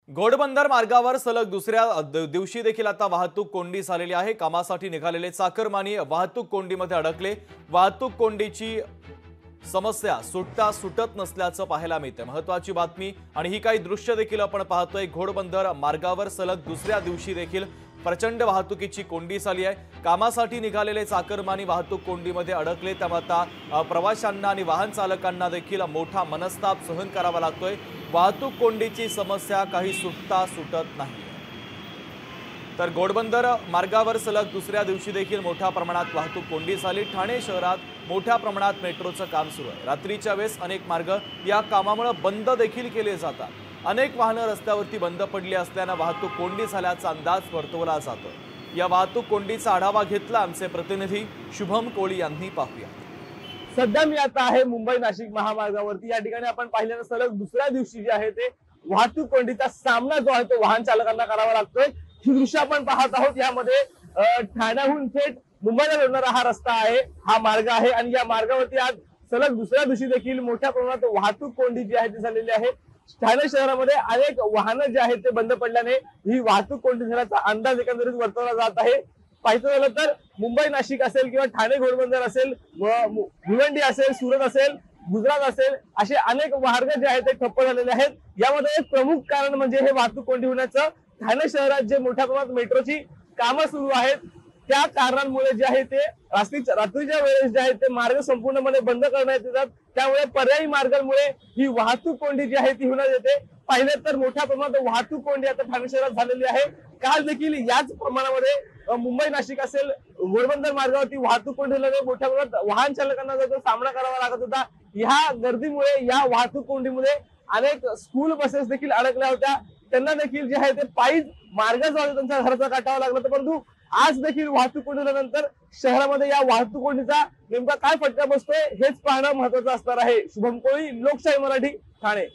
घोडबंदर मार्गावर सलग दुसऱ्या दिवशी देखील आता वाहतूक कोंडी झालेली आहे। कामासाठी निघालेले चाकरमानी वाहतूक कोंडीमध्ये अडकले। वाहतूक कोंडीची समस्या सुटत नसल्याचं पाहायला मिळते। महत्त्वाची बातमी आणि ही काही दृश्य देखील आपण पाहतोय। घोडबंदर मार्गावर सलग दुसऱ्या दिवशी देखील प्रचंड वाहतुकीची कोंडी झाली आहे। कामासाठी निघालेले चाकरमानी वाहतूक कोंडीमध्ये अडकले। त्यामुळे आता प्रवाशांना आणि वाहन चालकांना देखील मोठा मनस्ताप सहन करावा लागतोय। वाहतूक कोंडीची समस्या काही सुटत नाही। तर घोडबंदर मार्गावर सलग दुसऱ्या दिवशी देखील मोठ्या प्रमाणात वाहतूक कोंडी झाली। ठाणे शहरात मोठ्या प्रमाणात मेट्रोचं काम सुरू आहे। रात्रीच्या वेळेस अनेक मार्ग या कामामुळे बंद देखील केले जातात। अनेक वाहनं रस्त्यावरती बंद पडली असल्याने वाहतूक कोंडी झाल्याचा अंदाज वर्तवला जातो। या वाहतूक कोंडीचा आढावा घेतला आमचे प्रतिनिधी शुभम कोळी यांनी। पाहूया। सध्या मी आता आहे मुंबई नाशिक महामार्गावरती। या ठिकाणी आपण पाहिल्यानं सलग दुसऱ्या दिवशी जे आहे ते वाहतूक कोंडीचा सामना जो आहे तो वाहन चालकांना करावा लागतोय। ही दृश्य आपण पाहत आहोत। यामध्ये ठाण्याहून थेट मुंबईला जोडणारा हा रस्ता आहे, हा मार्ग आहे आणि या मार्गावरती आज सलग दुसऱ्या दिवशी देखील मोठ्या प्रमाणात वाहतूक कोंडी जी आहे ती झालेली आहे। ठाणे शहरामध्ये अनेक वाहनं जे आहेत ते बंद पडल्याने ही वाहतूक कोंडी झाल्याचा अंदाज एकंदरीत वर्तवला जात आहे। पाहायचं झालं तर मुंबई नाशिक असेल किंवा ठाणे घोडबंदर असेल, भिवंडी असेल, सुरत असेल, गुजरात असेल, असे अनेक मार्ग जे आहेत ते ठप्प झालेले आहेत। यामध्ये एक प्रमुख कारण म्हणजे हे वाहतूक कोंडी होण्याचं ठाणे शहरात जे मोठ्या प्रमाणात मेट्रोची कामं सुरू आहेत त्या कारणांमुळे जे आहे ते रात्रीच्या वेळेस जे आहे ते मार्ग संपूर्णपणे बंद करण्यात येतात। त्यामुळे पर्यायी मार्गांमुळे ही वाहतूक कोंडी जी आहे ती होण्यात येते। पाहिलं तर मोठ्या प्रमाणात वाहतूक कोंडी आता ठाणे शहरात झालेली आहे। काल देखील याच प्रमाणामध्ये मुंबई नाशिक असेल, घोडबंदर मार्गावरती वाहतूक कोंडी झाल्याने मोठ्या प्रमाणात वाहन चालकांना जो सामना करावा लागत होता। या गर्दीमुळे, या वाहतूक कोंडीमुळे अनेक स्कूल बसेस देखील अडकल्या होत्या। त्यांना देखील जे आहे ते पायी मार्गाचा त्यांचा खर्च काटावा लागला होता। परंतु आज देखील वाहतूक कोंडी झाल्यानंतर शहरामध्ये या वाहतूक कोंडीचा नेमका काय फटका बसतोय हेच पाहणं महत्त्वाचं असणार आहे। शुभम कोळी, लोकशाही मराठी, ठाणे।